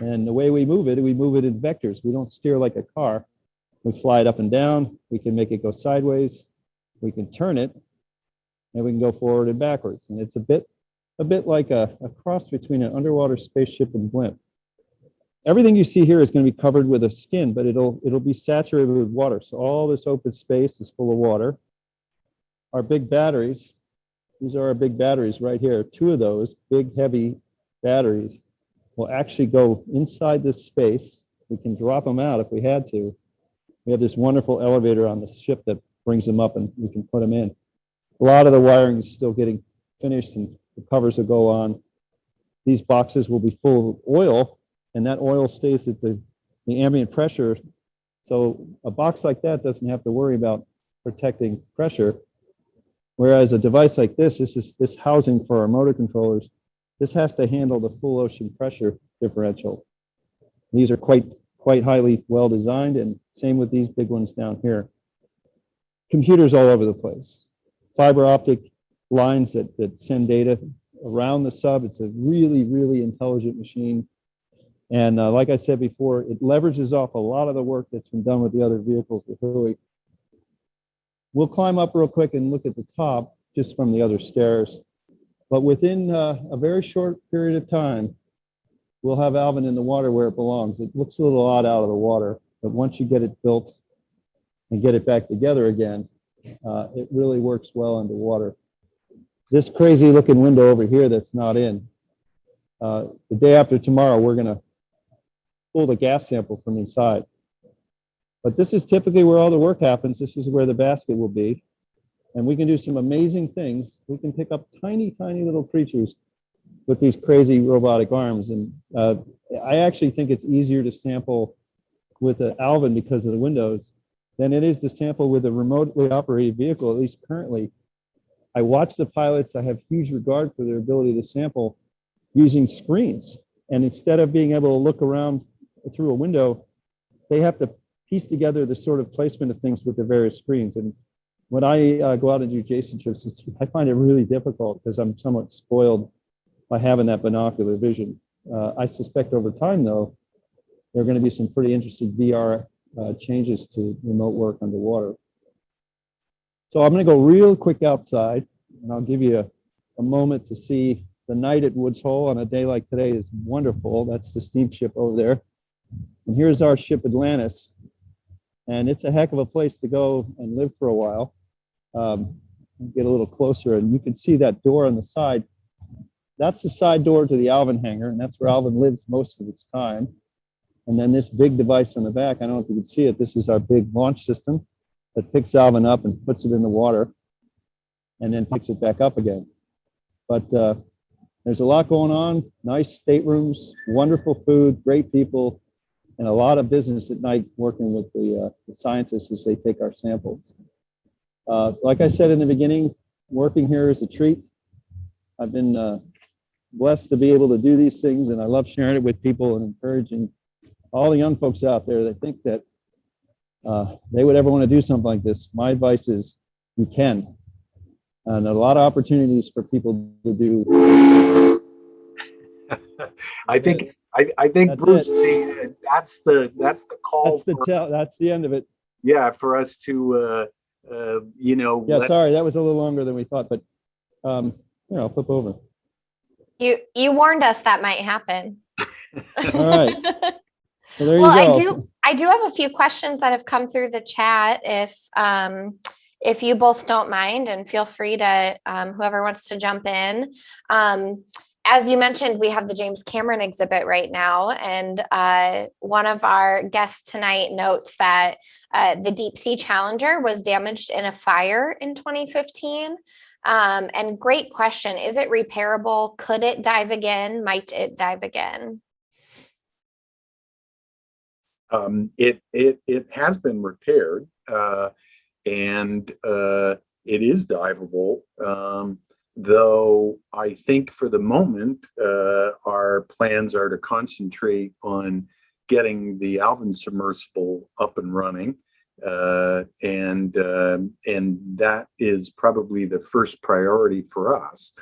And the way we move it in vectors. We don't steer like a car. We fly it up and down. We can make it go sideways. We can turn it, and we can go forward and backwards. And it's a bit like a cross between an underwater spaceship and blimp. Everything you see here is going to be covered with a skin, but it'll be saturated with water. So all this open space is full of water. Our big batteries, these are our big batteries right here. 2 of those big, heavy batteries will actually go inside this space. We can drop them out if we had to. We have this wonderful elevator on the ship that brings them up and we can put them in. A lot of the wiring is still getting finished and the covers will go on. These boxes will be full of oil, and that oil stays at the ambient pressure. So a box like that doesn't have to worry about protecting pressure. Whereas a device like this is this housing for our motor controllers. This has to handle the full ocean pressure differential. These are quite highly well designed, and same with these big ones down here. Computers all over the place. Fiber optic lines that send data around the sub. It's a really, really intelligent machine. And like I said before, it leverages off a lot of the work that's been done with the other vehicles with WHOI. We'll climb up real quick and look at the top just from the other stairs. But within a very short period of time, we'll have Alvin in the water where it belongs. It looks a little odd out of the water, but once you get it built and get it back together again, it really works well underwater. This crazy looking window over here that's not in, the day after tomorrow, we're gonna pull the gas sample from inside. But this is typically where all the work happens. This is where the basket will be. And we can do some amazing things. We can pick up tiny, tiny little creatures with these crazy robotic arms. And I actually think it's easier to sample with the Alvin because of the windows than it is to sample with a remotely operated vehicle, at least currently. I watch the pilots. I have huge regard for their ability to sample using screens. And instead of being able to look around through a window, they have to piece together the sort of placement of things with the various screens. And when I go out and do Jason trips, I find it really difficult because I'm somewhat spoiled by having that binocular vision. I suspect over time, though, there are going to be some pretty interesting VR changes to remote work underwater. So I'm going to go real quick outside, and I'll give you a moment to see the night at Woods Hole on a day like today is wonderful. That's the steamship over there. And here's our ship Atlantis. And it's a heck of a place to go and live for a while. Get a little closer, and you can see that door on the side. That's the side door to the Alvin hangar, and that's where Alvin lives most of its time. And then this big device on the back, I don't know if you can see it, this is our big launch system that picks Alvin up and puts it in the water and then picks it back up again. But there's a lot going on, nice staterooms, wonderful food, great people, and a lot of business at night working with the scientists as they take our samples. Like I said in the beginning, working here is a treat. I've been blessed to be able to do these things, and I love sharing it with people and encouraging all the young folks out there that think that they would ever want to do something like this. My advice is you can. And a lot of opportunities for people to do. I think Bruce, that's the call. That's the end of it. Yeah, for us to Yeah, sorry, that was a little longer than we thought, but I'll flip over. You warned us that might happen. All right. So there you go. I do have a few questions that have come through the chat. If you both don't mind, and feel free to whoever wants to jump in. As you mentioned, we have the James Cameron exhibit right now, and one of our guests tonight notes that the Deep Sea Challenger was damaged in a fire in 2015. And great question. Is it repairable? Could it dive again? Might it dive again? It has been repaired, and it is diveable. Though I think for the moment, our plans are to concentrate on getting the Alvin submersible up and running. And that is probably the first priority for us.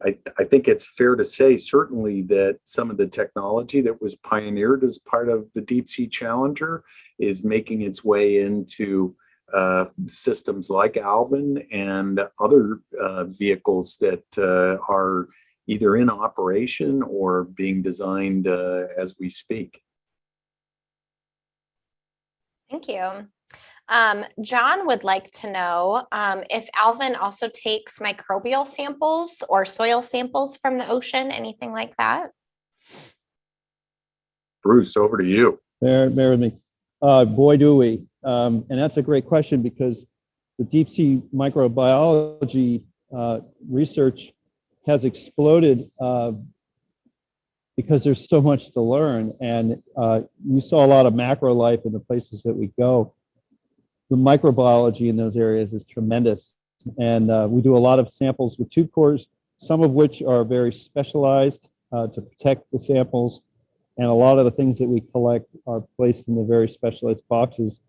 I think it's fair to say certainly that some of the technology that was pioneered as part of the Deep Sea Challenger is making its way into systems like Alvin and other vehicles that are either in operation or being designed as we speak. Thank you. John would like to know if Alvin also takes microbial samples or soil samples from the ocean, anything like that? Bruce, over to you. Bear with me. Boy, do we. And that's a great question, because the deep sea microbiology research has exploded because there's so much to learn. And you saw a lot of macro life in the places that we go. The microbiology in those areas is tremendous. And we do a lot of samples with tube cores, some of which are very specialized to protect the samples. And a lot of the things that we collect are placed in the very specialized boxes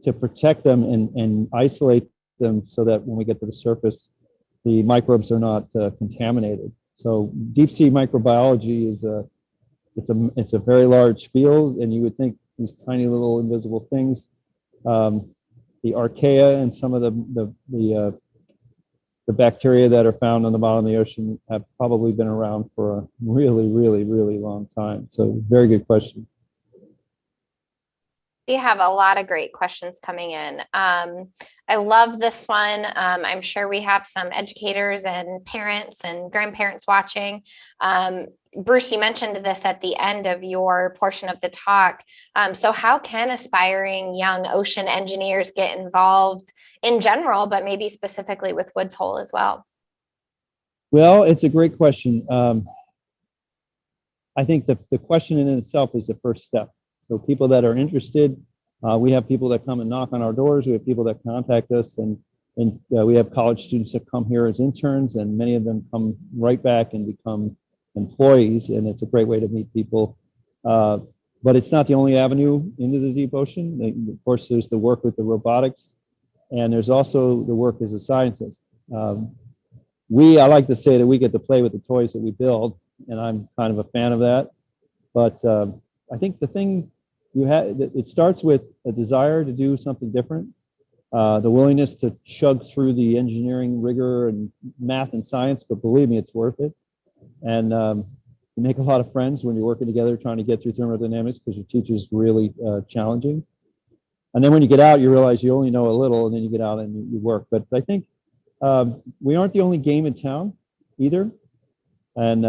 to protect them and isolate them so that when we get to the surface, the microbes are not contaminated. So deep sea microbiology is it's a very large field, and you would think these tiny little invisible things, the archaea and some of the bacteria that are found on the bottom of the ocean have probably been around for a really, really, really long time. So very good question. We have a lot of great questions coming in. I love this one. I'm sure we have some educators and parents and grandparents watching. Bruce, you mentioned this at the end of your portion of the talk. So how can aspiring young ocean engineers get involved in general, but maybe specifically with Woods Hole as well? Well, it's a great question. I think the question in itself is the first step. So people that are interested, we have people that come and knock on our doors. We have people that contact us, and we have college students that come here as interns, and many of them come right back and become employees, and it's a great way to meet people. But it's not the only avenue into the deep ocean. Of course, there's the work with the robotics, and there's also the work as a scientist. I like to say that we get to play with the toys that we build, and I'm kind of a fan of that. But I think the thing it starts with a desire to do something different, the willingness to chug through the engineering rigor and math and science, but believe me, it's worth it. And you make a lot of friends when you're working together trying to get through thermodynamics, because your teacher's really challenging. And then when you get out, you realize you only know a little, and then you get out and you work. But I think we aren't the only game in town either. And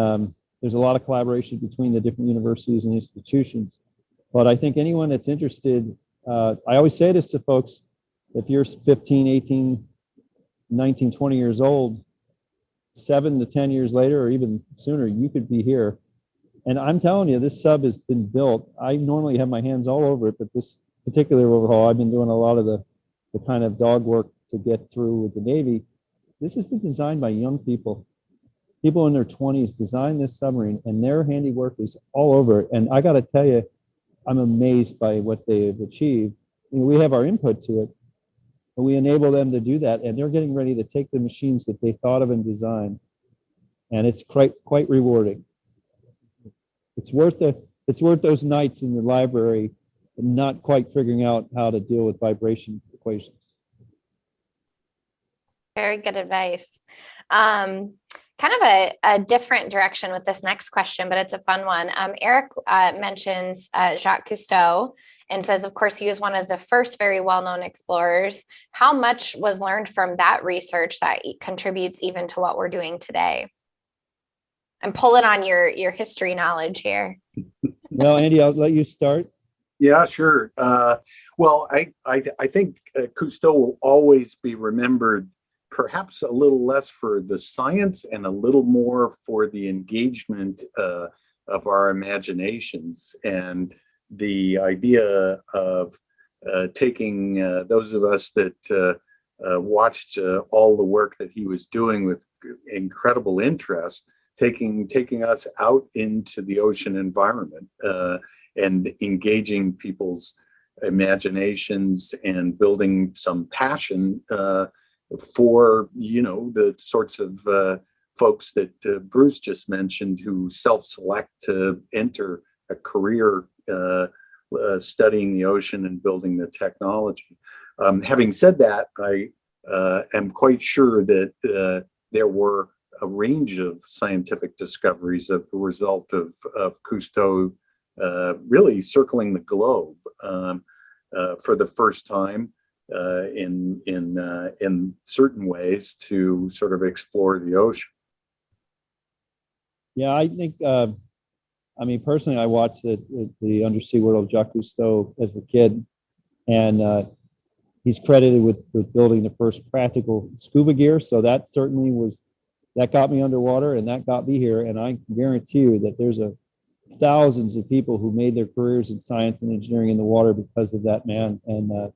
there's a lot of collaboration between the different universities and institutions. But I think anyone that's interested, I always say this to folks, if you're 15, 18, 19, 20 years old, 7 to 10 years later, or even sooner, you could be here. And I'm telling you, this sub has been built. I normally have my hands all over it, but this particular overhaul, I've been doing a lot of the kind of dog work to get through with the Navy. This has been designed by young people. People in their 20s designed this submarine, and their handiwork is all over it. And I got to tell you, I'm amazed by what they've achieved. We have our input to it, but we enable them to do that, and they're getting ready to take the machines that they thought of and designed, and it's quite rewarding. It's worth those nights in the library and not quite figuring out how to deal with vibration equations. Very good advice. Kind of a different direction with this next question, but it's a fun one. Eric mentions Jacques Cousteau and says, of course, he was one of the first very well-known explorers. How much was learned from that research that contributes even to what we're doing today? I'm pulling on your history knowledge here. Well, Andy, I'll let you start. Yeah, sure. Well, I think Cousteau will always be remembered perhaps a little less for the science and a little more for the engagement of our imaginations, and the idea of taking those of us that watched all the work that he was doing with incredible interest, taking us out into the ocean environment and engaging people's imaginations and building some passion for, the sorts of folks that Bruce just mentioned who self-select to enter a career studying the ocean and building the technology. Having said that, I am quite sure that there were a range of scientific discoveries as a result of Cousteau really circling the globe for the first time in certain ways to sort of explore the ocean. Yeah, I think, I mean, personally, I watched the Undersea World of Jacques Cousteau as a kid, and he's credited with building the first practical scuba gear. So that certainly that got me underwater, and that got me here. And I guarantee you that there's thousands of people who made their careers in science and engineering in the water because of that man. And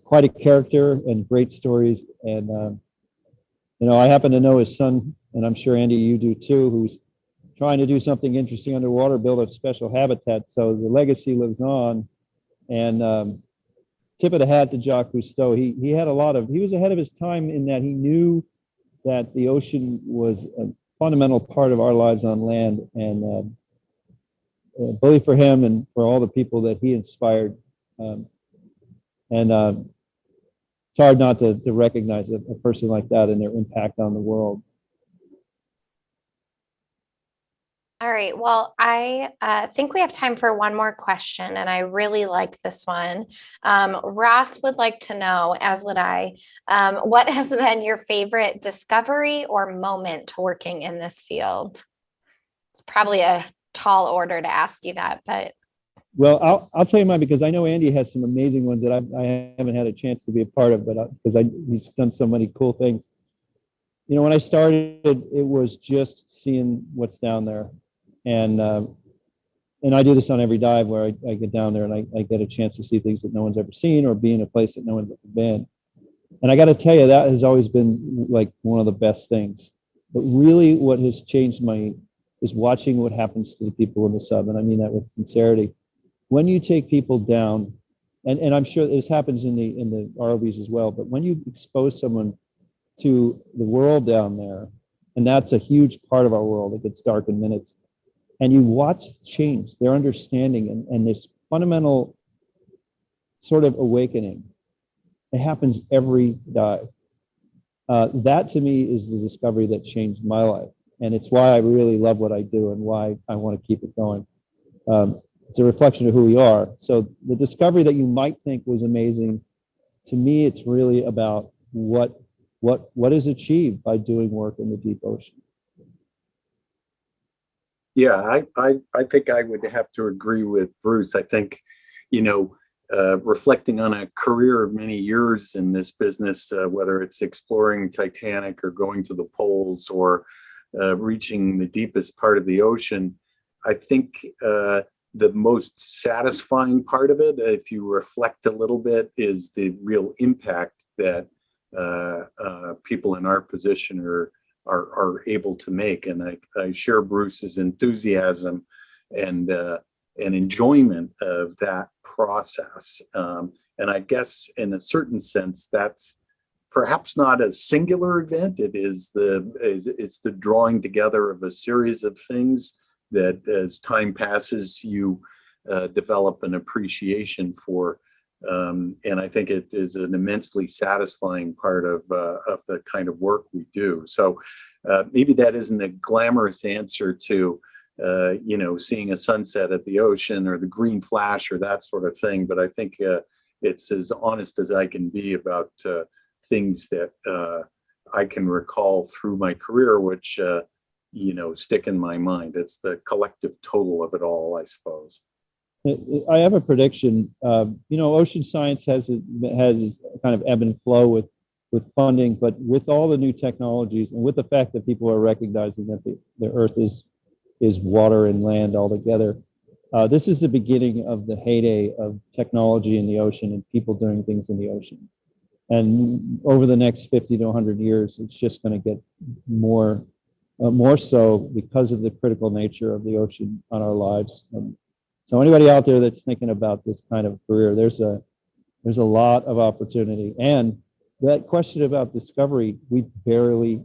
quite a character and great stories. And you know, I happen to know his son, and I'm sure Andy, you do too, who's trying to do something interesting underwater, build a special habitat. So the legacy lives on. And tip of the hat to Jacques Cousteau. He was ahead of his time in that he knew that the ocean was a fundamental part of our lives on land, and bully for him and for all the people that he inspired. It's hard not to recognize a person like that and their impact on the world. All right, well, I think we have time for one more question, and I really like this one. Ross would like to know, as would I, what has been your favorite discovery or moment working in this field? It's probably a tall order to ask you that, but. Well, I'll tell you mine, because I know Andy has some amazing ones that I haven't had a chance to be a part of, but because he's done so many cool things. You know, when I started, it was just seeing what's down there. And I do this on every dive where I get down there and I get a chance to see things that no one's ever seen, or be in a place that no one's ever been. And I got to tell you, that has always been like one of the best things. But really what has changed is watching what happens to the people in the sub. And I mean that with sincerity. When you take people down, and I'm sure this happens in the ROVs as well, but when you expose someone to the world down there, and that's a huge part of our world, it gets dark in minutes, and you watch change, their understanding, and this fundamental sort of awakening. It happens every dive. That to me is the discovery that changed my life. And it's why I really love what I do and why I want to keep it going. It's a reflection of who we are. So the discovery that you might think was amazing, to me, it's really about what is achieved by doing work in the deep ocean. Yeah, I think I would have to agree with Bruce. I think, you know, reflecting on a career of many years in this business, whether it's exploring Titanic or going to the poles or reaching the deepest part of the ocean, I think the most satisfying part of it, if you reflect a little bit, is the real impact that people in our position are able to make. And I share Bruce's enthusiasm and enjoyment of that process. And I guess in a certain sense, that's perhaps not a singular event. It's the drawing together of a series of things that, as time passes, you develop an appreciation for. And I think it is an immensely satisfying part of the kind of work we do. So maybe that isn't a glamorous answer to, you know, seeing a sunset at the ocean or the green flash or that sort of thing. But I think it's as honest as I can be about things that I can recall through my career, which, you know, stick in my mind. It's the collective total of it all, I suppose. I have a prediction. You know, ocean science has its kind of ebb and flow with funding, but with all the new technologies and with the fact that people are recognizing that the Earth is water and land all together, this is the beginning of the heyday of technology in the ocean and people doing things in the ocean. And over the next 50 to 100 years, it's just going to get more so because of the critical nature of the ocean on our lives. So anybody out there that's thinking about this kind of career, there's a lot of opportunity. And that question about discovery, we barely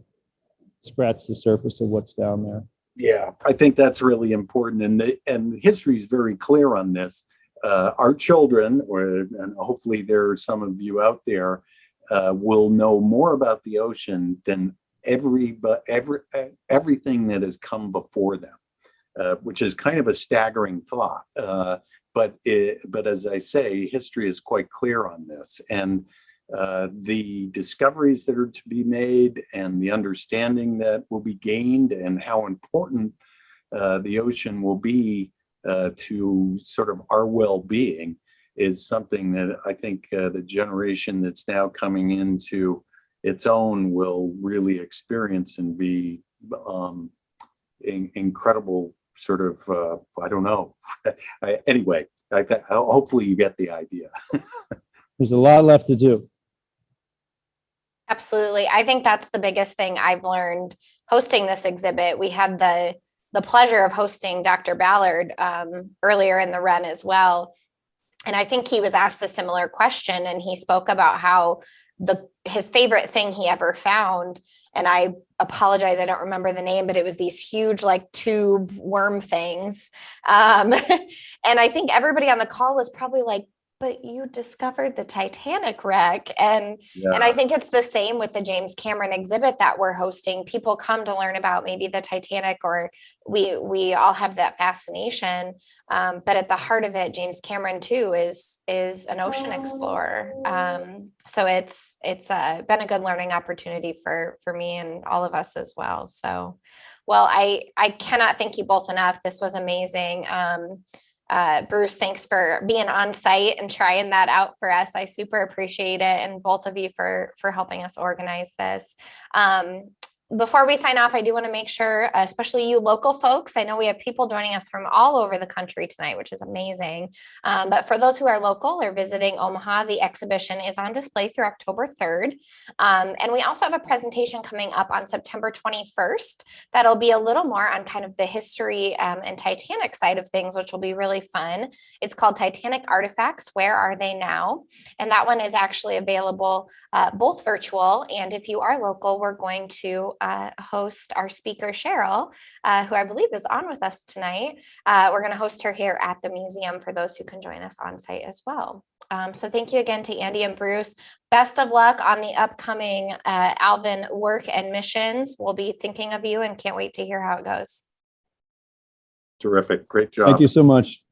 scratch the surface of what's down there. Yeah, I think that's really important, and history is very clear on this. Our children, and hopefully there are some of you out there, will know more about the ocean than everything that has come before them, which is kind of a staggering thought. But as I say, history is quite clear on this, and the discoveries that are to be made and the understanding that will be gained and how important the ocean will be to sort of our well-being is something that I think the generation that's now coming into its own will really experience and be incredible sort of, I don't know. Anyway, hopefully you get the idea. There's a lot left to do. Absolutely. I think that's the biggest thing I've learned hosting this exhibit. We had the pleasure of hosting Dr. Ballard earlier in the run as well. And I think he was asked a similar question, and he spoke about how his favorite thing he ever found, and I apologize, I don't remember the name, but it was these huge like tube worm things. And I think everybody on the call was probably like, but you discovered the Titanic wreck. And I think it's the same with the James Cameron exhibit that we're hosting. People come to learn about maybe the Titanic, or we all have that fascination. But at the heart of it, James Cameron too is an ocean explorer. So it's been a good learning opportunity for me and all of us as well. So, well, I cannot thank you both enough. This was amazing. Bruce, thanks for being on site and trying that out for us. I super appreciate it. And both of you for helping us organize this. Before we sign off, I do want to make sure, especially you local folks, I know we have people joining us from all over the country tonight, which is amazing. But for those who are local or visiting Omaha, the exhibition is on display through October 3rd. And we also have a presentation coming up on September 21st. That'll be a little more on kind of the history and Titanic side of things, which will be really fun. It's called Titanic Artifacts, Where Are They Now? And that one is actually available both virtual, and if you are local, we're going to host our speaker, Cheryl, who I believe is on with us tonight. We're going to host her here at the museum for those who can join us on site as well. So thank you again to Andy and Bruce. Best of luck on the upcoming Alvin work and missions. We'll be thinking of you and can't wait to hear how it goes. Terrific. Great job. Thank you so much.